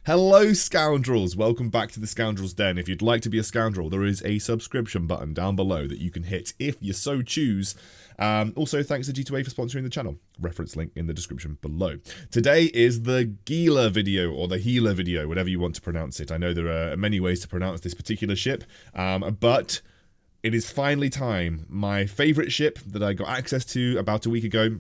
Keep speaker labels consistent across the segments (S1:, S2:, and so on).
S1: Hello, scoundrels! Welcome back to the Scoundrels Den. If you'd like to be a scoundrel, there is a subscription button down below that you can hit if you so choose. Also, thanks to G2A for sponsoring the channel. Reference link in the description below. Today is the Gila video, or the Gila video, whatever you want to pronounce it. I know there are many ways to pronounce this particular ship, but it is finally time. My favourite ship that I got access to about a week ago.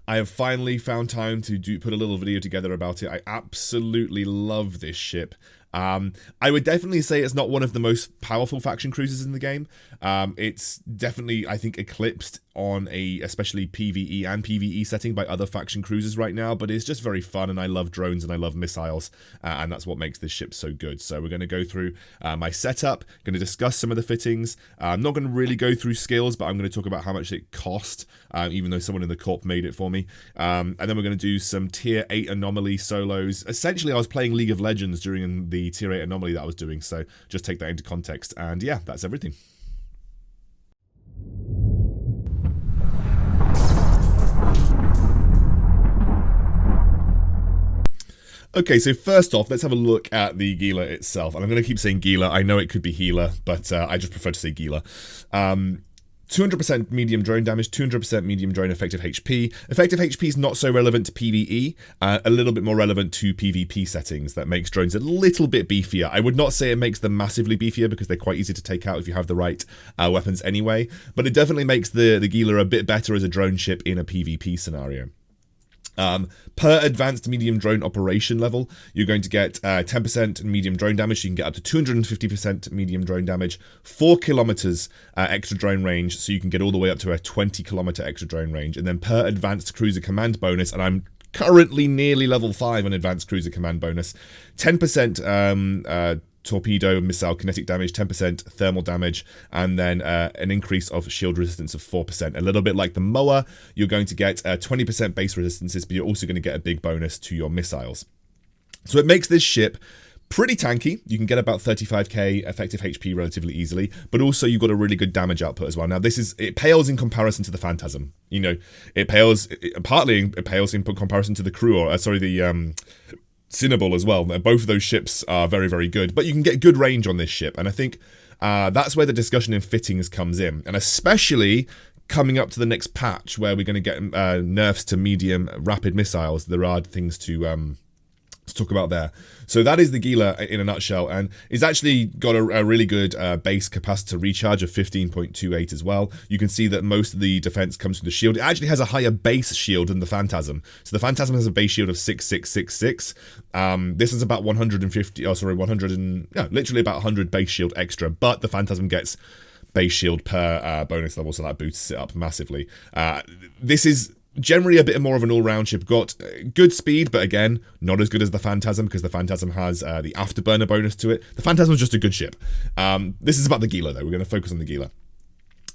S1: I have finally found time to put a little video together about it. I absolutely love this ship. I would definitely say it's not one of the most powerful faction cruisers in the game. It's definitely, I think, eclipsed on a especially PvE and PvE setting by other faction cruisers right now, but it's just very fun, and I love drones and I love missiles, and that's what makes this ship so good. So we're going to go through my setup, going to discuss some of the fittings. I'm not going to really go through skills, but I'm going to talk about how much it cost, even though someone in the corp made it for me. And then we're going to do some Tier 8 Anomaly solos. Essentially, I was playing League of Legends during the Tier 8 Anomaly that I was doing, so just take that into context. And yeah, that's everything. Okay, so first off, let's have a look at the Gila itself. And I'm going to keep saying Gila. I know it could be Gila, but I just prefer to say Gila. 200% medium drone damage, 200% medium drone effective HP. Effective HP is not so relevant to PvE, a little bit more relevant to PvP settings. That makes drones a little bit beefier. I would not say it makes them massively beefier because they're quite easy to take out if you have the right weapons anyway, but it definitely makes the Gila a bit better as a drone ship in a PvP scenario. Per advanced medium drone operation level, you're going to get 10% medium drone damage. You can get up to 250% medium drone damage, 4 kilometers extra drone range, so you can get all the way up to a 20 kilometer extra drone range. And then per advanced cruiser command bonus, and I'm currently nearly level 5 on advanced cruiser command bonus, 10% torpedo missile kinetic damage, 10% thermal damage, and then an increase of shield resistance of 4%. A little bit like the Moa, you're going to get 20% base resistances, but you're also going to get a big bonus to your missiles. So it makes this ship pretty tanky. You can get about 35k effective HP relatively easily, but also you've got a really good damage output as well. Now it pales in comparison to the Phantasm. You know, it pales in comparison to the crew, or the Cinnabal as well. Both of those ships are very, very good, but you can get good range on this ship, and I think that's where the discussion in fittings comes in, and especially coming up to the next patch where we're going to get nerfs to medium rapid missiles. There are things to talk about there. So that is the Gila in a nutshell, and it's actually got a really good base capacitor recharge of 15.28 as well. You can see that most of the defense comes from the shield. It actually has a higher base shield than the Phantasm. So the Phantasm has a base shield of 6666. This is about 150, literally about 100 base shield extra, but the Phantasm gets base shield per bonus level, so that boosts it up massively. This is generally a bit more of an all-round ship. Got good speed, but again, not as good as the Phantasm, because the Phantasm has the afterburner bonus to it. The Phantasm is just a good ship. This is about the Gila, though. We're going to focus on the Gila.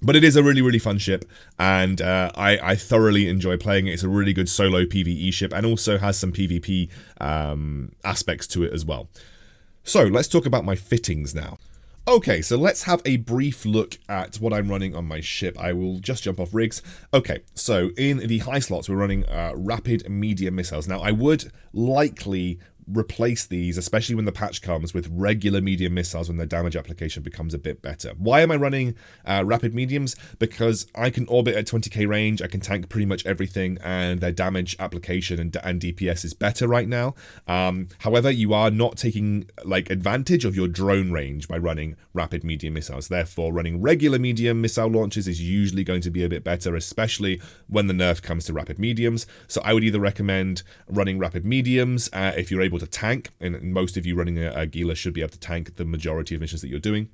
S1: But it is a really, really fun ship, and I thoroughly enjoy playing it. It's a really good solo PvE ship, and also has some PvP aspects to it as well. So, let's talk about my fittings now. Okay, so let's have a brief look at what I'm running on my ship. I will just jump off rigs. Okay, so in the high slots, we're running rapid medium missiles. Now, I would likely replace these, especially when the patch comes, with regular medium missiles when their damage application becomes a bit better. Why am I running rapid mediums? Because I can orbit at 20k range, I can tank pretty much everything, and their damage application and DPS is better right now. However, you are not taking advantage of your drone range by running rapid medium missiles. Therefore, running regular medium missile launches is usually going to be a bit better, especially when the nerf comes to rapid mediums. So I would either recommend running rapid mediums if you're able to tank, and most of you running a Gila should be able to tank the majority of missions that you're doing,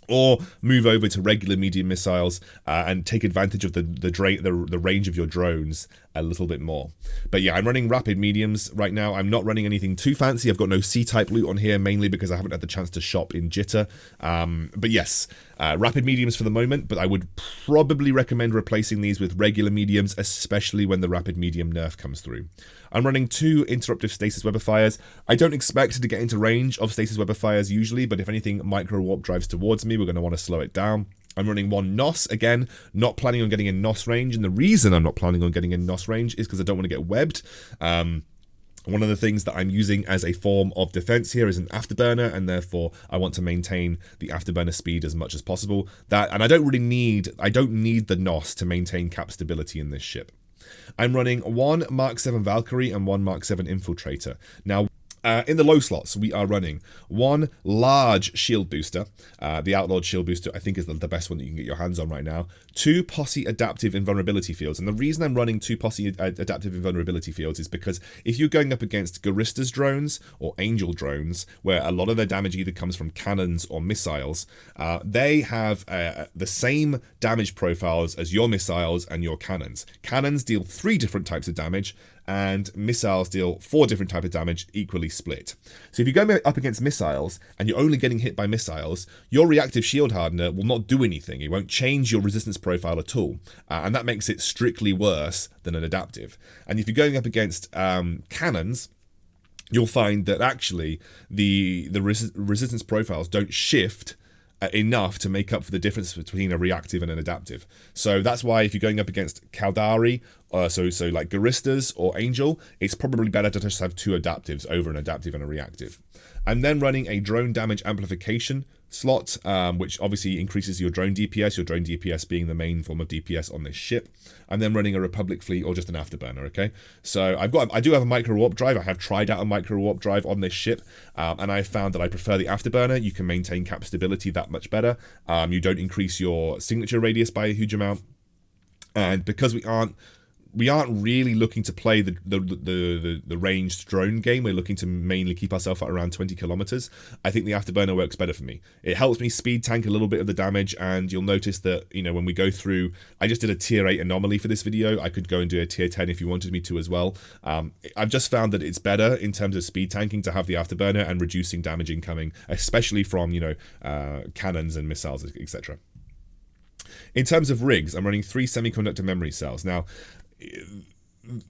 S1: or move over to regular medium missiles and take advantage of the range of your drones a little bit more. But yeah, I'm running rapid mediums right now. I'm not running anything too fancy. I've got no C-type loot on here, mainly because I haven't had the chance to shop in Jitter. But yes, rapid mediums for the moment, but I would probably recommend replacing these with regular mediums, especially when the rapid medium nerf comes through. I'm running 2 interruptive stasis weber fires. I don't expect to get into range of stasis weber fires usually, but if anything micro warp drives towards me, we're going to want to slow it down. I'm running 1 NOS, again, not planning on getting in NOS range, and the reason I'm not planning on getting in NOS range is because I don't want to get webbed. One of the things that I'm using as a form of defense here is an afterburner, and therefore I want to maintain the afterburner speed as much as possible. And I don't need the NOS to maintain cap stability in this ship. I'm running one Mark 7 Valkyrie and one Mark 7 Infiltrator. Now, in the low slots, we are running one large shield booster. The Outlawed shield booster, I think, is the best one that you can get your hands on right now. Two Posse adaptive invulnerability fields. And the reason I'm running two Posse adaptive invulnerability fields is because if you're going up against Garista's drones or Angel drones, where a lot of their damage either comes from cannons or missiles, they have the same damage profiles as your missiles and your cannons. Cannons deal 3 different types of damage, and missiles deal 4 different types of damage, equally split. So if you're going up against missiles and you're only getting hit by missiles, your reactive shield hardener will not do anything. It won't change your resistance profile at all, and that makes it strictly worse than an adaptive. And if you're going up against cannons, you'll find that actually the resistance profiles don't shift enough to make up for the difference between a reactive and an adaptive. So that's why if you're going up against Caldari, so like Garistas or Angel, it's probably better to just have 2 adaptives over an adaptive and a reactive. I'm then running a drone damage amplification slot, which obviously increases your drone DPS being the main form of DPS on this ship. I'm then running a Republic fleet or just an afterburner, okay? So I do have a micro warp drive. I have tried out a micro warp drive on this ship, and I found that I prefer the afterburner. You can maintain cap stability that much better. You don't increase your signature radius by a huge amount. And because we aren't really looking to play the ranged drone game, we're looking to mainly keep ourselves at around 20 kilometers. I think the afterburner works better for me. It helps me speed tank a little bit of the damage, and you'll notice that, you know, when we go through, I just did a tier 8 anomaly for this video. I could go and do a tier 10 if you wanted me to as well. I've just found that it's better in terms of speed tanking to have the afterburner and reducing damage incoming, especially from, you know, cannons and missiles, etc. In terms of rigs, I'm running 3 semiconductor memory cells. Now,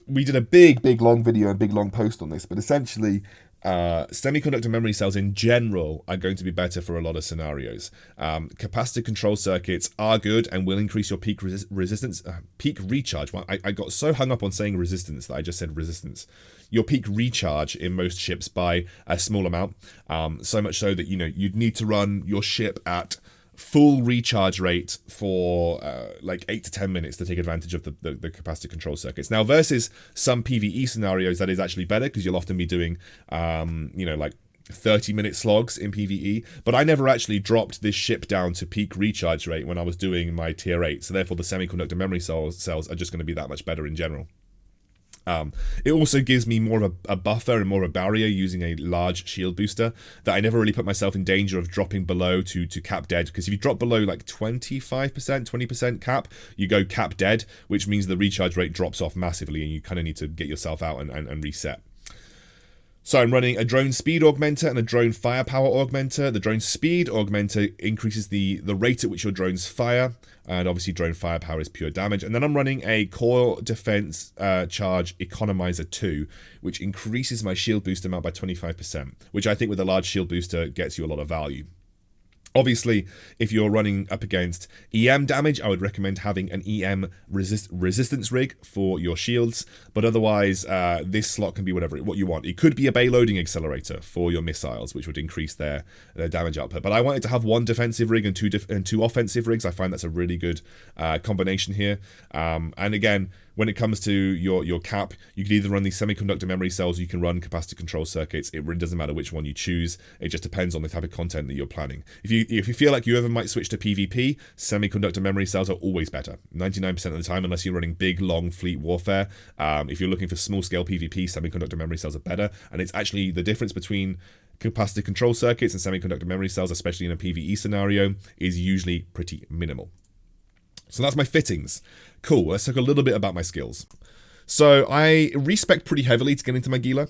S1: we did a big long video and big long post on this, but essentially semiconductor memory cells in general are going to be better for a lot of scenarios. Capacitor control circuits are good and will increase your peak resistance, peak recharge. Well, I got so hung up on saying resistance that I just said resistance. Your peak recharge in most ships by a small amount, so much so that, you know, you'd need to run your ship at full recharge rate for like 8 to 10 minutes to take advantage of the capacitor control circuits. Now, versus some PvE scenarios, that is actually better because you'll often be doing, you know, like 30-minute slogs in PvE, but I never actually dropped this ship down to peak recharge rate when I was doing my tier 8, so therefore the semiconductor memory cells are just going to be that much better in general. It also gives me more of a buffer and more of a barrier using a large shield booster that I never really put myself in danger of dropping below to cap dead, because if you drop below like 25%, 20% cap, you go cap dead, which means the recharge rate drops off massively and you kind of need to get yourself out and reset. So I'm running a drone speed augmenter and a drone firepower augmenter. The drone speed augmenter increases the rate at which your drones fire, and obviously drone firepower is pure damage. And then I'm running a core defense charge economizer 2, which increases my shield booster amount by 25%, which I think with a large shield booster gets you a lot of value. Obviously, if you're running up against EM damage, I would recommend having an EM resistance rig for your shields. But otherwise, this slot can be what you want. It could be a bay loading accelerator for your missiles, which would increase their damage output. But I wanted to have 1 defensive rig and two offensive rigs. I find that's a really good combination here. And again, when it comes to your cap, you can either run these semiconductor memory cells, or you can run capacitor control circuits. It really doesn't matter which one you choose. It just depends on the type of content that you're planning. If you feel like you ever might switch to PvP, semiconductor memory cells are always better, 99% of the time, unless you're running big, long fleet warfare. If you're looking for small-scale PvP, semiconductor memory cells are better, and it's actually the difference between capacitor control circuits and semiconductor memory cells, especially in a PvE scenario, is usually pretty minimal. So that's my fittings. Cool, let's talk a little bit about my skills. So I respec pretty heavily to get into my Gila.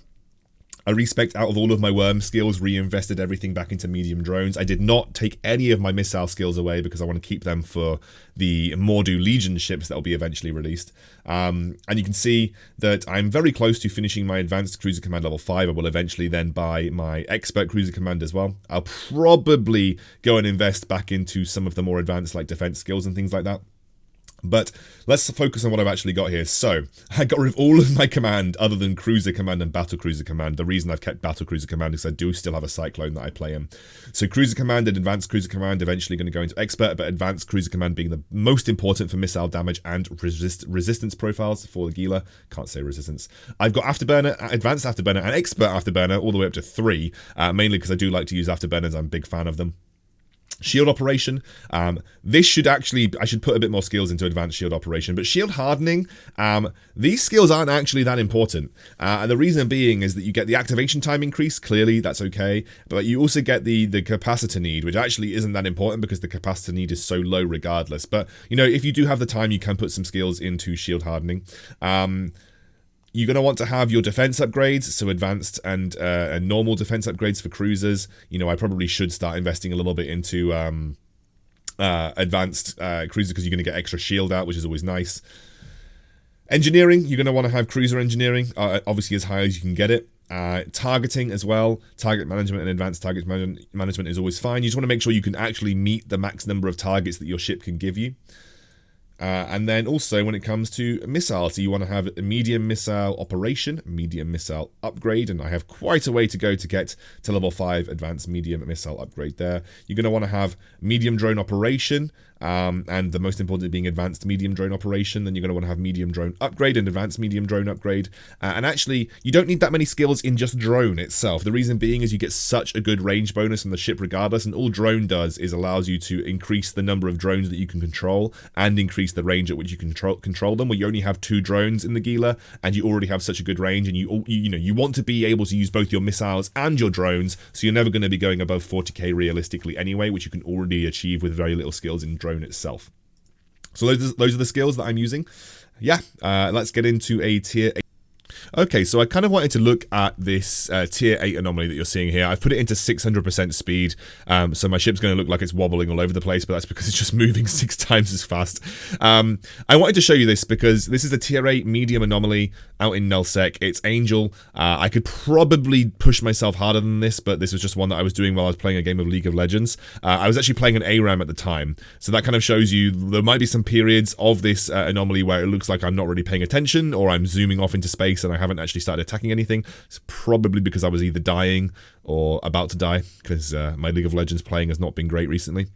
S1: I respec out of all of my worm skills, reinvested everything back into medium drones. I did not take any of my missile skills away because I want to keep them for the Mordu Legion ships that will be eventually released. And you can see that I'm very close to finishing my Advanced Cruiser Command level 5. I will eventually then buy my Expert Cruiser Command as well. I'll probably go and invest back into some of the more advanced like defense skills and things like that. But let's focus on what I've actually got here. So, I got rid of all of my command other than Cruiser Command and Battle Cruiser Command. The reason I've kept Battle Cruiser Command is I do still have a Cyclone that I play in. So, Cruiser Command and Advanced Cruiser Command eventually going to go into Expert, but Advanced Cruiser Command being the most important for missile damage and resistance profiles for the Gila. Can't say resistance. I've got Afterburner, Advanced Afterburner, and Expert Afterburner all the way up to 3, mainly because I do like to use Afterburners. I'm a big fan of them. Shield Operation, this should actually, I should put a bit more skills into Advanced Shield Operation, but Shield Hardening, these skills aren't actually that important, and the reason being is that you get the activation time increase, clearly that's okay, but you also get the capacitor need, which actually isn't that important because the capacitor need is so low regardless, but you know, if you do have the time, you can put some skills into Shield Hardening. You're going to want to have your defense upgrades, so advanced and normal defense upgrades for cruisers. You know, I probably should start investing a little bit into advanced cruisers because you're going to get extra shield out, which is always nice. Engineering, you're going to want to have cruiser engineering, obviously as high as you can get it. Targeting as well, target management and advanced target management is always fine. You just want to make sure you can actually meet the max number of targets that your ship can give you. And then also when it comes to missiles, so you want to have a medium missile operation, medium missile upgrade, and I have quite a way to go to get to level 5 advanced medium missile upgrade there. You're going to want to have medium drone operation, and the most important being advanced medium drone operation. Then you're going to want to have medium drone upgrade and advanced medium drone upgrade. And actually, you don't need that many skills in just drone itself. The reason being is you get such a good range bonus on the ship regardless, and all drone does is allows you to increase the number of drones that you can control and increase the range at which you control them. Where you only have 2 drones in the Gila and you already have such a good range, and you want to be able to use both your missiles and your drones, so you're never going to be going above 40k realistically anyway, which you can already achieve with very little skills in drone itself. So those are the skills that I'm using. Yeah, let's get into a tier 8. Okay, so I kind of wanted to look at this tier 8 anomaly that you're seeing here. I've put it into 600% speed, so my ship's going to look like it's wobbling all over the place, but that's because it's just moving 6 times as fast. I wanted to show you this because this is a tier 8 medium anomaly out in Nullsec. It's Angel. I could probably push myself harder than this, but this was just one that I was doing while I was playing a game of League of Legends. I was actually playing an ARAM at the time, so that kind of shows you there might be some periods of this anomaly where it looks like I'm not really paying attention, or I'm zooming off into space and I haven't actually started attacking anything. It's probably because I was either dying or about to die, because my League of Legends playing has not been great recently.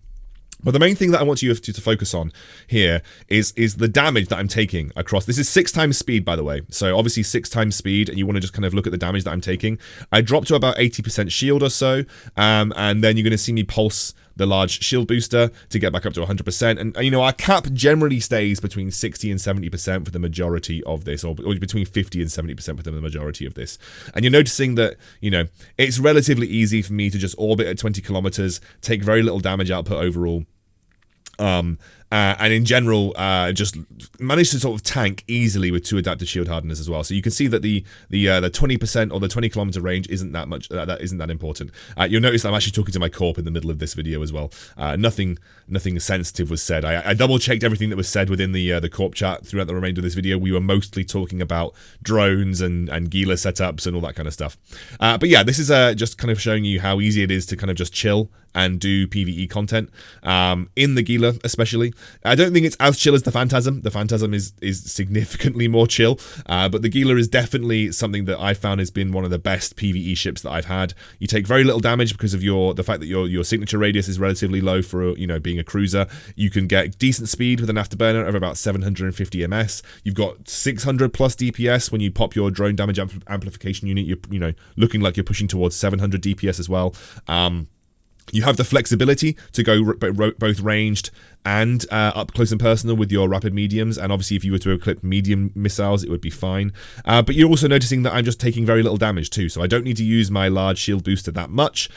S1: But the main thing that I want you to focus on here is the damage that I'm taking across. This is 6 times speed, by the way. So obviously 6 times speed, and you want to just kind of look at the damage that I'm taking. I dropped to about 80% shield or so, and then you're going to see me pulse the large shield booster to get back up to 100%. And you know, our cap generally stays between 60 and 70% for the majority of this, or between 50 and 70% for the majority of this. And you're noticing that, you know, it's relatively easy for me to just orbit at 20 kilometers, take very little damage output overall. And in general, just managed to sort of tank easily with 2 adaptive shield hardeners as well. So you can see that the 20% or the 20 kilometer range isn't that much. That isn't that important. You'll notice I'm actually talking to my corp in the middle of this video as well. Nothing sensitive was said. I double checked everything that was said within the corp chat throughout the remainder of this video. We were mostly talking about drones and Gila setups and all that kind of stuff. But yeah, this is just kind of showing you how easy it is to kind of just chill and do PvE content in the Gila, especially. I don't think it's as chill as the Phantasm. The Phantasm is significantly more chill, but the Gila is definitely something that I found has been one of the best PvE ships that I've had. You take very little damage because of the fact that your signature radius is relatively low for, you know, being a cruiser. You can get decent speed with an afterburner of about 750 ms. You've got 600 plus DPS when you pop your drone damage amplification unit. You know, looking like you're pushing towards 700 DPS as well. You have the flexibility to go both ranged and up close and personal with your rapid mediums, and obviously if you were to equip medium missiles it would be fine, but you're also noticing that I'm just taking very little damage too, so I don't need to use my large shield booster that much.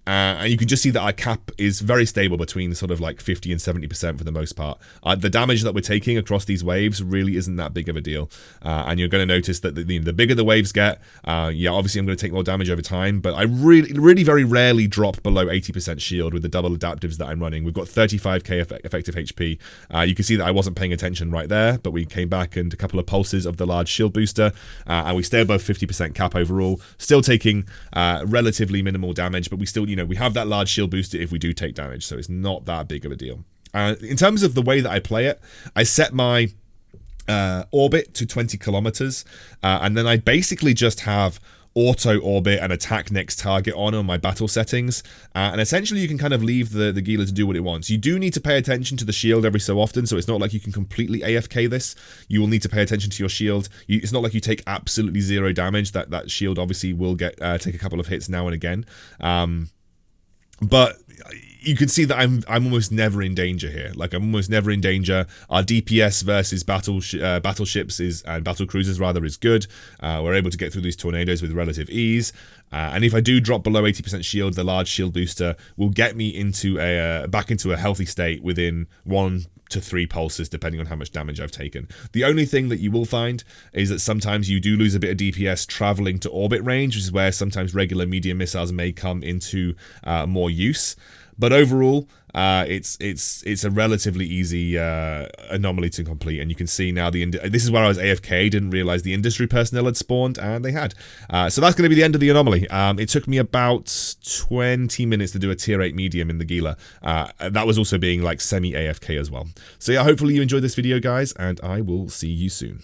S1: And you can just see that our cap is very stable between sort of like 50 and 70% for the most part. The damage that we're taking across these waves really isn't that big of a deal. And you're going to notice that the bigger the waves get, yeah, obviously I'm going to take more damage over time, but I really very rarely drop below 80% shield with the double adaptives that I'm running. We've got 35k effective HP. You can see that I wasn't paying attention right there, but we came back and a couple of pulses of the large shield booster, and we stay above 50% cap overall, still taking relatively minimal damage, but we still, you know, we have that large shield booster if we do take damage, so it's not that big of a deal. In terms of the way that I play it, I set my orbit to 20 kilometers, and then I basically just have auto orbit and attack next target on my battle settings, and essentially you can kind of leave the Gila to do what it wants. You do need to pay attention to the shield every so often, so it's not like you can completely AFK this. You will need to pay attention to your shield. It's not like you take absolutely zero damage. That shield obviously will get take a couple of hits now and again, but you can see that I'm almost never in danger here. Like, I'm almost never in danger. Our DPS versus battleships and battle cruisers rather is good. We're able to get through these tornadoes with relative ease. And if I do drop below 80% shield, the large shield booster will get me into back into a healthy state within 1 to 3 pulses, depending on how much damage I've taken. The only thing that you will find is that sometimes you do lose a bit of DPS traveling to orbit range, which is where sometimes regular medium missiles may come into more use. But overall, it's a relatively easy anomaly to complete, and you can see now this is where I was AFK, didn't realize the industry personnel had spawned, and they had. So that's going to be the end of the anomaly. It took me about 20 minutes to do a tier 8 medium in the Gila. That was also being like semi-AFK as well. So yeah, hopefully you enjoyed this video, guys, and I will see you soon.